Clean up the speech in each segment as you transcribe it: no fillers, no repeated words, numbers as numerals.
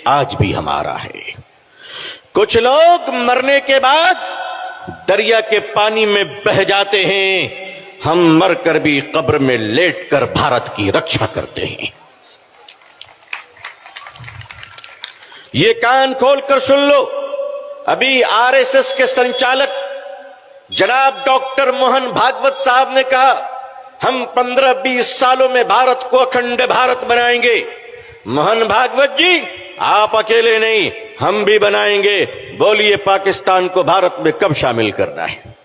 आज भी हमारा है। कुछ लोग मरने के बाद दरिया के पानी में बह जाते हैं, हम मरकर भी कब्र में लेटकर भारत की रक्षा करते हैं। ये कान खोलकर सुन लो, अभी आरएसएस के संचालक जनाब डॉक्टर मोहन भागवत साहब ने कहा हम 15-20 सालों में भारत को अखंड भारत बनाएंगे। मोहन भागवत जी, आप अकेले नहीं, हम भी बनाएंगे। बोलिए पाकिस्तान को भारत में कब शामिल करना है?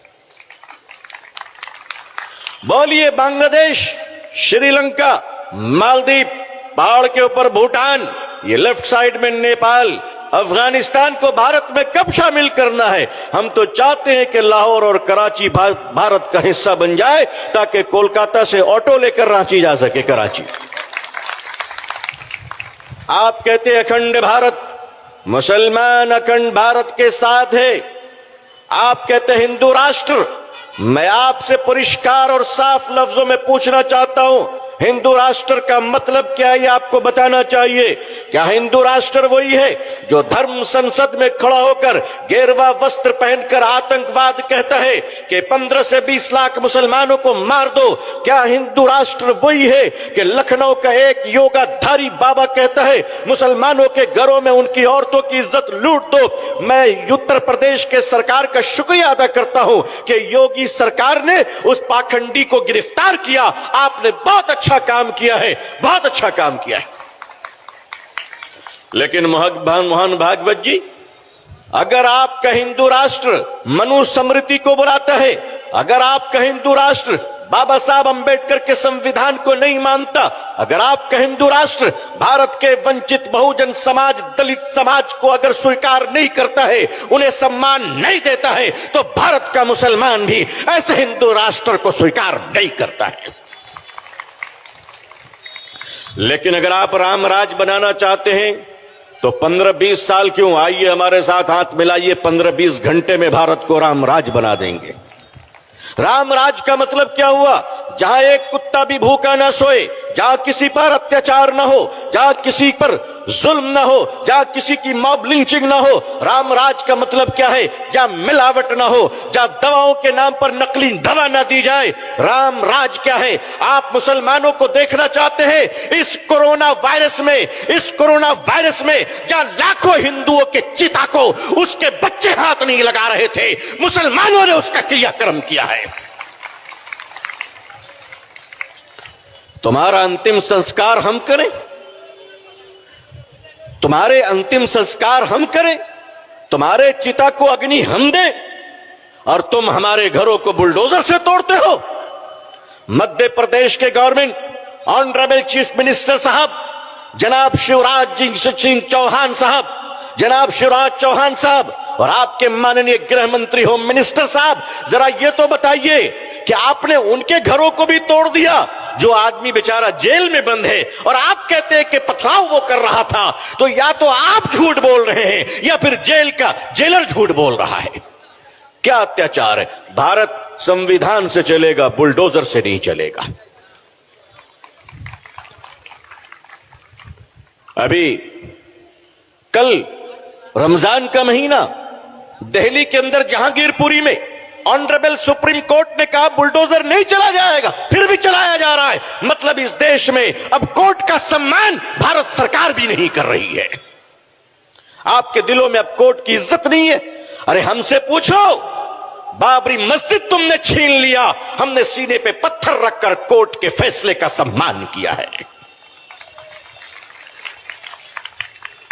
बोलिए बांग्लादेश, श्रीलंका, मालदीव, पहाड़ के ऊपर भूटान, ये लेफ्ट साइड में नेपाल, अफगानिस्तान को भारत में कब शामिल करना है? हम तो चाहते हैं कि लाहौर और कराची भारत का हिस्सा बन जाए ताकि कोलकाता से ऑटो लेकर रांची जा सके, कराची। आप कहते हैं अखंड भारत, मुसलमान अखंड भारत के साथ है। आप कहते हैं हिंदू राष्ट्र। मैं आपसे परिष्कार और साफ लफ्जों में पूछना चाहता हूं, हिंदू राष्ट्र का मतलब क्या है ये आपको बताना चाहिए। क्या हिंदू राष्ट्र वही है जो धर्म संसद में खड़ा होकर गेरुआ वस्त्र पहनकर आतंकवाद कहता है कि 15 से 20 लाख मुसलमानों को मार दो? क्या हिंदू राष्ट्र वही है कि लखनऊ का एक योगाधारी बाबा कहता है मुसलमानों के घरों में उनकी औरतों की इज्जत लूट दो? मैं उत्तर प्रदेश के सरकार का शुक्रिया अदा करता हूं कि योगी सरकार ने उस पाखंडी को गिरफ्तार किया। आपने बहुत अच्छा काम किया है, बहुत अच्छा काम किया है। लेकिन मोहन भागवत जी, अगर आपका हिंदू राष्ट्र मनुस्मृति को बुलाता है, अगर आपका हिंदू राष्ट्र बाबा साहब अंबेडकर के संविधान को नहीं मानता, अगर आपका हिंदू राष्ट्र भारत के वंचित बहुजन समाज, दलित समाज को अगर स्वीकार नहीं करता है, उन्हें सम्मान नहीं देता है, तो भारत का मुसलमान भी ऐसे हिंदू राष्ट्र को स्वीकार नहीं करता है। लेकिन अगर आप राम राज बनाना चाहते हैं तो 15-20 साल क्यों, आइए हमारे साथ हाथ मिलाइए, 15-20 घंटे में भारत को राम राज बना देंगे। राम राज का मतलब क्या हुआ? जहां एक कुत्ता भी भूखा ना सोए, जहां किसी पर अत्याचार ना हो, जहां किसी पर जुल्म ना हो, जहां किसी की मॉब लिंचिंग ना हो। राम राज का मतलब क्या है? जहां मिलावट ना हो, जहां दवाओं के नाम पर नकली दवा ना दी जाए। राम राज क्या है? आप मुसलमानों को देखना चाहते हैं इस कोरोना वायरस में, इस कोरोना वायरस में जहां लाखों हिंदुओं के चिता को उसके बच्चे हाथ नहीं लगा रहे थे, मुसलमानों ने उसका क्रियाक्रम किया है। तुम्हारा अंतिम संस्कार हम करें, तुम्हारे अंतिम संस्कार हम करें, तुम्हारे चिता को अग्नि हम दें, और तुम हमारे घरों को बुलडोजर से तोड़ते हो। मध्य प्रदेश के गवर्नमेंट, ऑनरेबल चीफ मिनिस्टर साहब जनाब शिवराज सिंह चौहान साहब, जनाब शिवराज चौहान साहब, और आपके माननीय गृह मंत्री होम मिनिस्टर साहब, जरा ये तो बताइए कि आपने उनके घरों को भी तोड़ दिया जो आदमी बेचारा जेल में बंद है, और आप कहते हैं कि पथराव वो कर रहा था। तो या तो आप झूठ बोल रहे हैं या फिर जेल का जेलर झूठ बोल रहा है। क्या अत्याचार है? भारत संविधान से चलेगा, बुलडोजर से नहीं चलेगा। अभी कल रमजान का महीना, दिल्ली के अंदर जहांगीरपुरी में ऑनरेबल सुप्रीम कोर्ट ने कहा बुलडोजर नहीं चला जाएगा, फिर भी चलाया जा रहा है। मतलब इस देश में अब कोर्ट का सम्मान भारत सरकार भी नहीं कर रही है। आपके दिलों में अब कोर्ट की इज्जत नहीं है। अरे हमसे पूछो, बाबरी मस्जिद तुमने छीन लिया, हमने सीने पे पत्थर रखकर कोर्ट के फैसले का सम्मान किया है।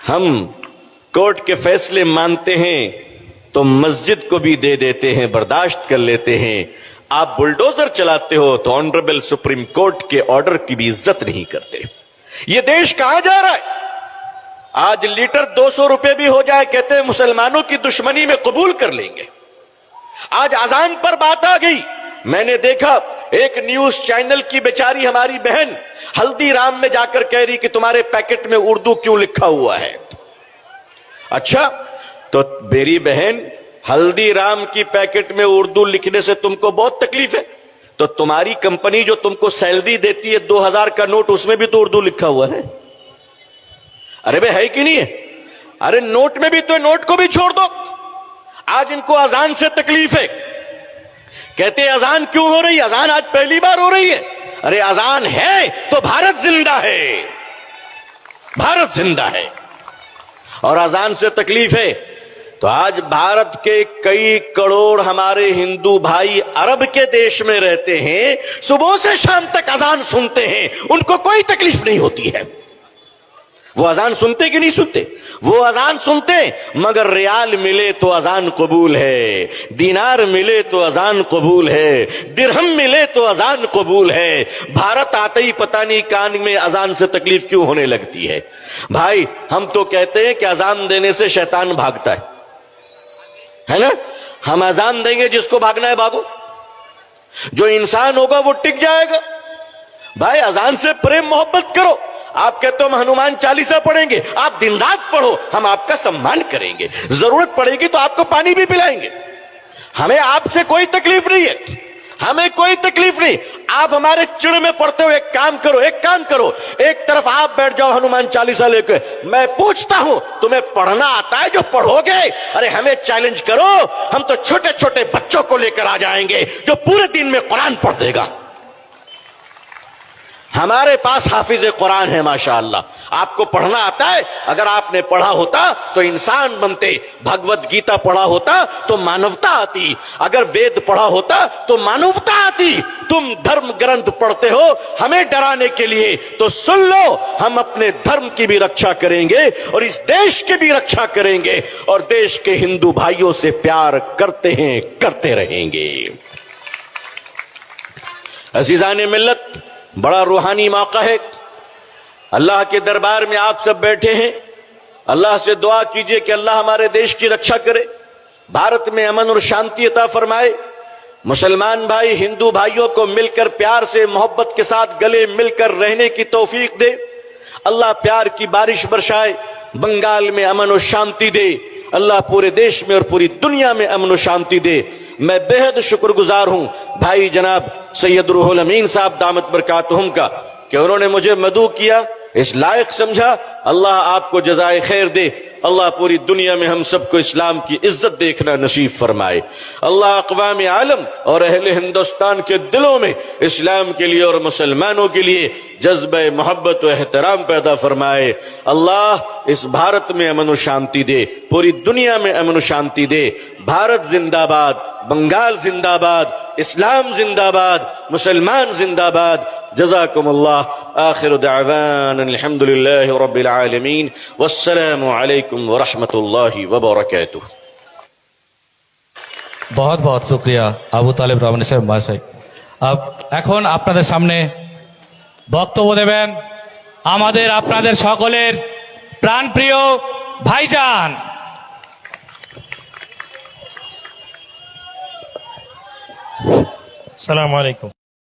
हम कोर्ट के फैसले मानते हैं तो मस्जिद को भी दे देते हैं, बर्दाश्त कर लेते हैं। आप बुलडोजर चलाते हो तो ऑनरेबल सुप्रीम कोर्ट के ऑर्डर की भी इज्जत नहीं करते। ये देश कहां जा रहा है? आज लीटर 200 रुपए भी हो जाए, कहते हैं मुसलमानों की दुश्मनी में कबूल कर लेंगे। आज अजान पर बात आ गई। मैंने देखा एक न्यूज चैनल की बेचारी हमारी बहन हल्दीराम में जाकर कह रही कि तुम्हारे पैकेट में उर्दू क्यों लिखा हुआ है। अच्छा, तो मेरी बहन, हल्दीराम की पैकेट में उर्दू लिखने से तुमको बहुत तकलीफ है, तो तुम्हारी कंपनी जो तुमको सैलरी देती है 2000 का नोट, उसमें भी तो उर्दू लिखा हुआ है। अरे भाई, है कि नहीं है? अरे नोट में भी तो नोट को भी छोड़ दो। आज इनको अजान से तकलीफ है, कहते हैं अजान क्यों हो रही है, अजान आज पहली बार हो रही है। अरे अजान है तो भारत जिंदा है, भारत जिंदा है। और अजान से तकलीफ है तो आज भारत के कई करोड़ हमारे हिंदू भाई अरब के देश में रहते हैं, सुबह से शाम तक अजान सुनते हैं, उनको कोई तकलीफ नहीं होती है। वो अजान सुनते कि नहीं सुनते? वो अजान सुनते, मगर रियाल मिले तो अजान कबूल है, दीनार मिले तो अजान कबूल है, दिरहम मिले तो अजान कबूल है। भारत आते ही पता नहीं कान में अजान से तकलीफ क्यों होने लगती है। भाई हम तो कहते हैं कि अजान देने से शैतान भागता है ना? हम अजान देंगे, जिसको भागना है भागो, जो इंसान होगा वो टिक जाएगा। भाई अजान से प्रेम मोहब्बत करो। आप कहते हो हम हनुमान चालीसा पढ़ेंगे, आप दिन रात पढ़ो, हम आपका सम्मान करेंगे, जरूरत पड़ेगी तो आपको पानी भी पिलाएंगे। हमें आपसे कोई तकलीफ नहीं है, हमें कोई तकलीफ नहीं। आप हमारे चिड़ में पड़ते हो, एक काम करो, एक तरफ आप बैठ जाओ हनुमान चालीसा लेकर, मैं पूछता हूं तुम्हें पढ़ना आता है जो पढ़ोगे? अरे हमें चैलेंज करो, हम तो छोटे छोटे बच्चों को लेकर आ जाएंगे जो पूरे दिन में कुरान पढ़ देगा। हमारे पास हाफिज कुरान है माशाअल्लाह। आपको पढ़ना आता है? अगर आपने पढ़ा होता तो इंसान बनते, भगवत गीता पढ़ा होता तो मानवता आती, अगर वेद पढ़ा होता तो मानवता आती। तुम धर्म ग्रंथ पढ़ते हो हमें डराने के लिए, तो सुन लो, हम अपने धर्म की भी रक्षा करेंगे और इस देश की भी रक्षा करेंगे और देश के हिंदू भाइयों से प्यार करते हैं, करते रहेंगे। अजीजान मिल्लत, बड़ा रूहानी मौका है। अल्लाह के दरबार में आप सब बैठे हैं, अल्लाह से दुआ कीजिए कि अल्लाह हमारे देश की रक्षा करे, भारत में अमन और शांति अता फरमाए। मुसलमान भाई हिंदू भाइयों को मिलकर प्यार से मोहब्बत के साथ गले मिलकर रहने की तौफीक दे। अल्लाह प्यार की बारिश बरसाए, बंगाल में अमन और शांति दे। अल्लाह पूरे देश में और पूरी दुनिया में अमन और शांति दे। मैं बेहद शुक्रगुजार हूं भाई जनाब सैयद रूहुल अमीन साहब दामत बरकातुहुम का, कि उन्होंने मुझे मदऊ किया, इस लायक समझा। अल्लाह आपको जज़ाए खैर दे। अल्लाह पूरी दुनिया में हम सबको इस्लाम की इज्जत देखना नसीब फरमाए। अल्लाह अक़वाम आलम और अहले हिंदुस्तान के दिलों में इस्लाम के लिए और मुसलमानों के लिए जज्बे मोहब्बत व एहतराम पैदा फरमाए। अल्लाह इस भारत में अमन व शांति दे, पूरी दुनिया में अमन व शांति दे। भारत जिंदाबाद, बंगाल जिंदाबाद, इस्लाम जिंदाबाद, मुसलमान जिंदाबाद। जज़ाकुमुल्लाह। आखिर दावाना अल्हम्दुलिल्लाहि रब्बिल आलमीन वस्सलामु अलैकुम व रहमतुल्लाहि व बरकातुहू। बहुत बहुत शुक्रिया আবু তালেব রহমান সাহেব মহাশয়। এখন আপনাদের সামনে বক্তব্য দেবেন আমাদের আপনাদের সকলের প্রাণপ্রিয় ভাইজান। আসসালামু আলাইকুম।